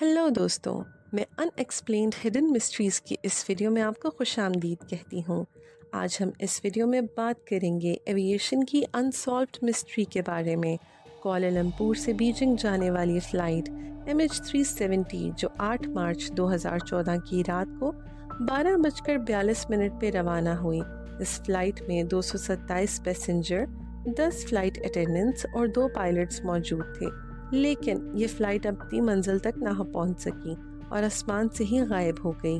Hello दोस्तों, मैं unexplained hidden mysteries की इस वीडियो में आपको खुशामदीद कहती हूँ। आज हम इस वीडियो में बात करेंगे एविएशन की अनसॉल्व्ड मिस्ट्री के बारे में। कोलालमपुर से बीजिंग जाने वाली फ़्लाइट MH370 जो 8 मार्च 2014 की रात को 12:42 पे रवाना हुई। इस फ़्लाइट में 227 पैसेंजर, 10 फ़्लाइट अटेंडेंट्स और 2 पायलट्स मौजूद थे। लेकिन ये फ़्लाइट अपनी मंजिल तक ना पहुंच सकी और आसमान से ही गायब हो गई।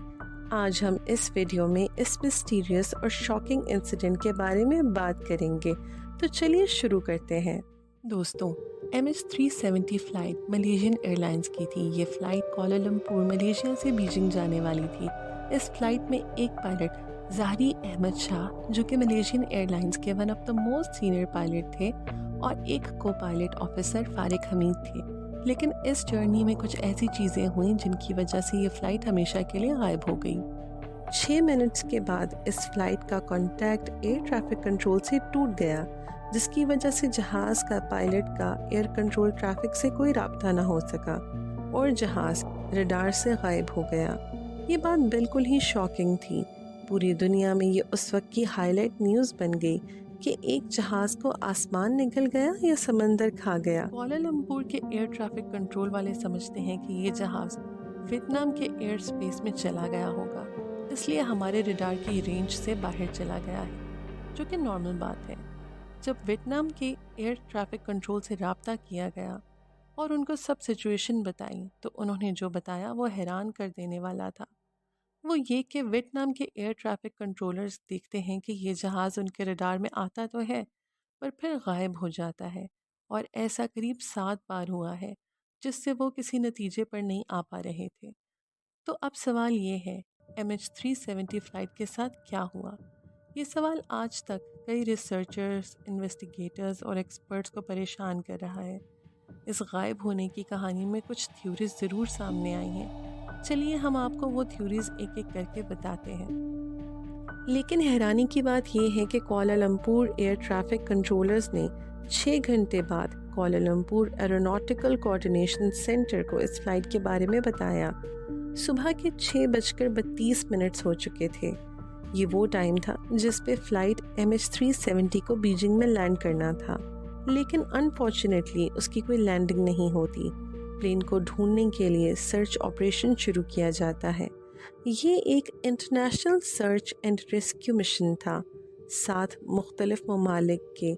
आज हम इस वीडियो में इस मिस्टीरियस और शॉकिंग इंसिडेंट के बारे में बात करेंगे। तो चलिए शुरू करते हैं। दोस्तों, MH370 फ़्लाइट मलेशियन एयरलाइंस की थी। ये फ़्लाइट कोलालमपुर मलेशिया से बीजिंग जाने वाली थी। इस फ़्लाइट में एक पायलट ज़ाहरी अहमद शाह, जो कि मलेशियन एयरलाइंस के one of the most senior pilot थे, और एक को पायलट ऑफिसर फारिक हमीद थे। लेकिन इस जर्नी में कुछ ऐसी चीज़ें हुई जिनकी वजह से ये फ़्लाइट हमेशा के लिए गायब हो गई। 6 मिनट्स के बाद इस फ़्लाइट का कॉन्टैक्ट एयर ट्रैफिक कंट्रोल से टूट गया, जिसकी वजह से जहाज़ का पायलट का एयर कंट्रोल ट्रैफिक से कोई राब्ता ना हो सका और जहाज़ रडार से गायब हो गया। ये बात बिल्कुल ही शॉकिंग थी। पूरी दुनिया में ये उस वक्त की हाईलाइट न्यूज़ बन गई कि एक जहाज़ को आसमान निगल गया या समंदर खा गया। कोलालमपुर के एयर ट्रैफिक कंट्रोल वाले समझते हैं कि ये जहाज़ वियतनाम के एयर स्पेस में चला गया होगा, इसलिए हमारे रडार की रेंज से बाहर चला गया है, जो कि नॉर्मल बात है। जब वियतनाम के एयर ट्रैफिक कंट्रोल से रब्ता किया गया और उनको सब सिचुएशन बताई, तो उन्होंने जो बताया वो हैरान कर देने वाला था। वो ये कि वियतनाम के एयर ट्रैफिक कंट्रोलर्स देखते हैं कि ये जहाज़ उनके रडार में आता तो है, पर फिर गायब हो जाता है, और ऐसा करीब 7 बार हुआ है, जिससे वो किसी नतीजे पर नहीं आ पा रहे थे। तो अब सवाल ये है, MH370 फ़्लाइट के साथ क्या हुआ? ये सवाल आज तक कई रिसर्चर्स, इन्वेस्टिगेटर्स और एक्सपर्ट्स को परेशान कर रहा है। इस गायब होने की कहानी में कुछ थ्योरीज ज़रूर सामने आई हैं। चलिए हम आपको वो थ्योरीज एक एक करके बताते हैं। लेकिन हैरानी की बात यह है कि कोलालमपुर एयर ट्रैफिक कंट्रोलर्स ने 6 घंटे बाद कोलालमपुर एरोनॉटिकल कोऑर्डिनेशन सेंटर को इस फ्लाइट के बारे में बताया। सुबह के 6:32 हो चुके थे। ये वो टाइम था जिस पे फ्लाइट MH370 को बीजिंग में लैंड करना था, लेकिन अनफॉर्चुनेटली उसकी कोई लैंडिंग नहीं होती। प्लेन को ढूंढने के लिए सर्च ऑपरेशन शुरू किया जाता है। ये एक international search and rescue mission था। 7 मुख्तलिफ ममालिक के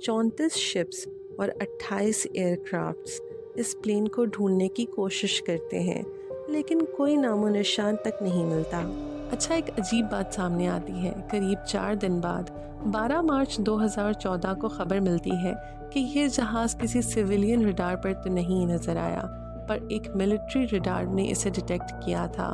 34 शिप्स और 28 एयरक्राफ्ट्स इस प्लेन को ढूंढने की कोशिश करते हैं, लेकिन कोई नामो निशान तक नहीं मिलता। अच्छा, एक अजीब बात सामने आती है। करीब 4 दिन बाद 12 मार्च 2014 को खबर मिलती है कि ये जहाज़ किसी सिविलियन रडार पर तो नहीं नज़र आया, पर एक मिलिट्री रडार ने इसे डिटेक्ट किया था,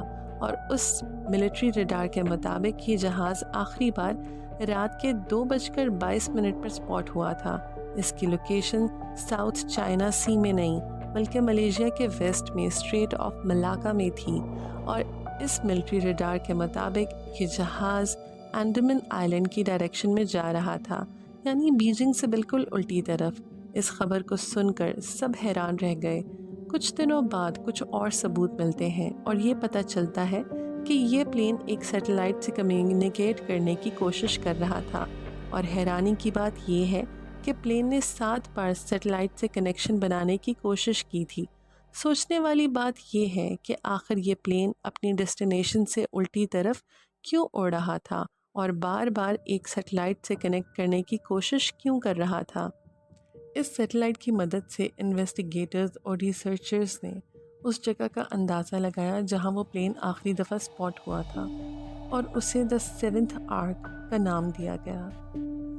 और उस मिलिट्री रडार के मुताबिक ये जहाज़ आखिरी बार रात के 2:22 पर स्पॉट हुआ था। इसकी लोकेशन साउथ चाइना सी में नहीं, बल्कि मलेशिया के वेस्ट में स्ट्रेट ऑफ मलाक्का में थी, और इस मिलिट्री रडार के मुताबिक ये जहाज़ अंडमान आइलैंड की डायरेक्शन में जा रहा था, यानी बीजिंग से बिल्कुल उल्टी तरफ। इस खबर को सुनकर सब हैरान रह गए। कुछ दिनों बाद कुछ और सबूत मिलते हैं और ये पता चलता है कि ये प्लेन एक सैटेलाइट से कम्युनिकेट करने की कोशिश कर रहा था, और हैरानी की बात ये है कि प्लेन ने 7 बार सैटेलाइट से कनेक्शन बनाने की कोशिश की थी। सोचने वाली बात यह है कि आखिर ये प्लेन अपनी डेस्टिनेशन से उल्टी तरफ क्यों उड़ रहा था और बार बार एक सैटेलाइट से कनेक्ट करने की कोशिश क्यों कर रहा था। इस सैटेलाइट की मदद से इन्वेस्टिगेटर्स और रिसर्चर्स ने उस जगह का अंदाज़ा लगाया जहां वो प्लेन आखिरी दफ़ा स्पॉट हुआ था, और उसे द 7th आर्क का नाम दिया गया।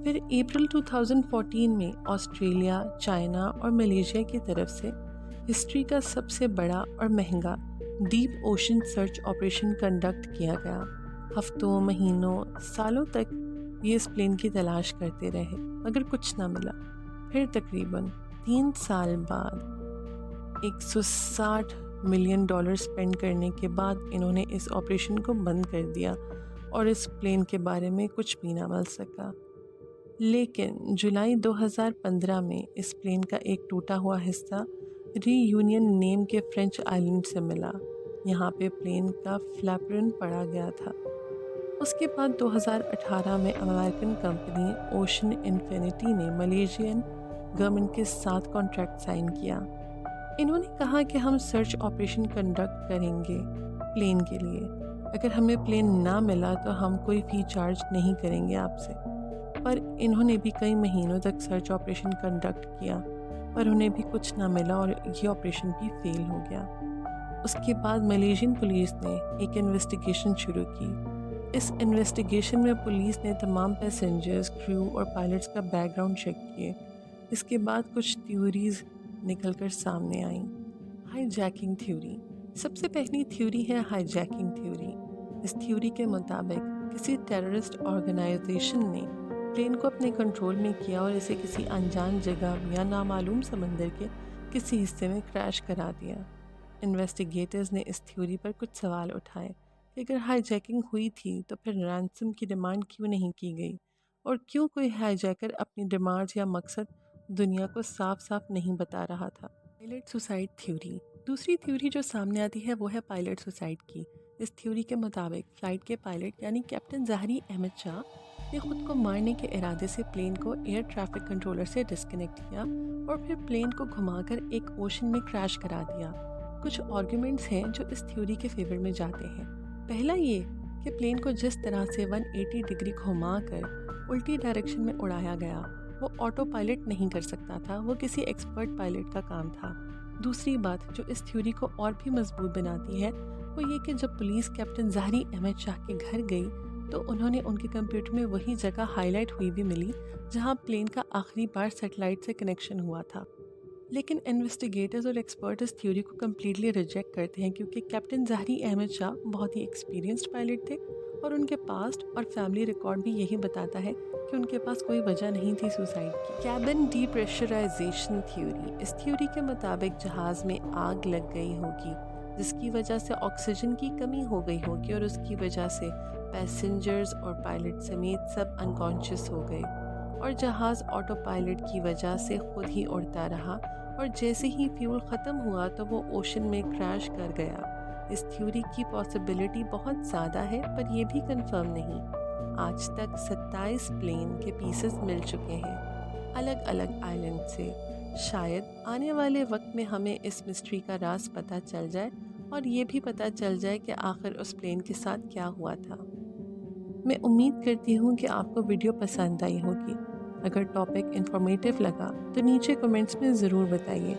फिर अप्रैल 2014 में ऑस्ट्रेलिया, चाइना और मलेशिया की तरफ से हिस्ट्री का सबसे बड़ा और महंगा deep ocean search operation conduct किया गया। हफ्तों, महीनों, सालों तक ये इस प्लेन की तलाश करते रहे, मगर कुछ ना मिला। फिर तकरीबन 3 साल बाद $160 मिलियन स्पेंड करने के बाद इन्होंने इस ऑपरेशन को बंद कर दिया, और इस प्लेन के बारे में कुछ भी ना मिल सका। लेकिन जुलाई 2015 में इस प्लेन का एक टूटा हुआ हिस्सा ری یونین نیم کے فرینچ آئلینڈ سے ملا۔ یہاں پہ پلین کا فلیپرن پڑا گیا تھا۔ اس کے بعد 2018 میں امریکن کمپنی اوشن انفینٹی نے ملیشین گورنمنٹ کے ساتھ کانٹریکٹ سائن کیا۔ انہوں نے کہا کہ ہم سرچ آپریشن کنڈکٹ کریں گے پلین کے لیے۔ اگر ہمیں پلین نہ ملا تو ہم کوئی فی چارج نہیں کریں گے آپ سے۔ پر انہوں نے بھی کئی مہینوں تک سرچ آپریشن کنڈکٹ کیا، پر انہیں بھی کچھ نہ ملا اور یہ آپریشن بھی فیل ہو گیا۔ اس کے بعد ملیشین پولیس نے ایک انویسٹیگیشن شروع کی۔ اس انویسٹیگیشن میں پولیس نے تمام پیسنجرز، کرو اور پائلٹس کا بیک گراؤنڈ چیک کیے۔ اس کے بعد کچھ تھیوریز نکل کر سامنے آئیں۔ High jacking theory. سب سے پہلی تھیوری ہے ہائی جیکنگ تھیوری۔ اس تھیوری کے مطابق کسی ٹیررسٹ آرگنائزیشن نے پلین کو اپنے کنٹرول میں کیا اور اسے کسی انجان جگہ یا نامعلوم سمندر کے کسی حصے میں کریش کرا دیا۔ انویسٹیگیٹرز نے اس تھیوری پر کچھ سوال اٹھائے کہ اگر ہائی جیکنگ ہوئی تھی تو پھر رینسم کی ڈیمانڈ کیوں نہیں کی گئی، اور کیوں کوئی ہائی جیکر اپنی ڈیمانڈ یا مقصد دنیا کو صاف صاف نہیں بتا رہا تھا۔ Pilot suicide theory. دوسری تھیوری جو سامنے آتی ہے وہ ہے پائلٹ سوسائڈ کی۔ اس تھیوری کے مطابق فلائٹ کے پائلٹ یعنی کیپٹن ظاہری احمد شاہ نے خود کو مارنے کے ارادے سے پلین کو ایئر ٹریفک کنٹرولر سے ڈسکنیکٹ کیا اور پھر پلین کو گھما کر ایک اوشن میں کریش کرا دیا۔ کچھ آرگومنٹس ہیں جو اس تھیوری کے فیور میں جاتے ہیں۔ پہلا یہ کہ پلین کو جس طرح سے 180 ڈگری گھما کر الٹی ڈائریکشن میں اڑایا گیا وہ آٹو پائلٹ نہیں کر سکتا تھا، وہ کسی ایکسپرٹ پائلٹ کا کام تھا۔ دوسری بات جو اس تھیوری کو اور بھی مضبوط بناتی ہے وہ یہ کہ جب پولیس کیپٹن ظاہری احمد شاہ کے گھر گئی تو انہوں نے ان کے کمپیوٹر میں وہی جگہ ہائی لائٹ ہوئی بھی ملی جہاں پلین کا آخری بار سیٹلائٹ سے کنیکشن ہوا تھا۔ لیکن انویسٹیگیٹرز اور ایکسپرٹ اس تھیوری کو کمپلیٹلی ریجیکٹ کرتے ہیں کیونکہ کیپٹن ظاہری احمد شاہ بہت ہی ایکسپیرینسڈ پائلٹ تھے اور ان کے پاسٹ اور فیملی ریکارڈ بھی یہی بتاتا ہے کہ ان کے پاس کوئی وجہ نہیں تھی سوسائڈ کی۔ Cabin depressurization theory. اس تھیوری کے مطابق جہاز میں آگ لگ گئی ہوگی جس کی وجہ سے آکسیجن کی کمی ہو گئی ہوگی اور اس کی وجہ سے پیسنجرز اور پائلٹ سمیت سب انکانشیس ہو گئے اور جہاز آٹو پائلٹ کی وجہ سے خود ہی اڑتا رہا اور جیسے ہی فیول ختم ہوا تو وہ اوشن میں کریش کر گیا۔ اس تھیوری کی پاسبلٹی بہت زیادہ ہے پر یہ بھی کنفرم نہیں۔ آج تک 27 پلین کے پیسز مل چکے ہیں الگ الگ آئلینڈ سے۔ شاید آنے والے وقت میں ہمیں اس مسٹری کا راز پتہ چل جائے اور یہ بھی پتہ چل جائے کہ آخر اس پلین کے ساتھ کیا ہوا تھا۔ میں امید کرتی ہوں کہ آپ کو ویڈیو پسند آئی ہوگی۔ اگر ٹاپک انفارمیٹیو لگا تو نیچے کمنٹس میں ضرور بتائیے۔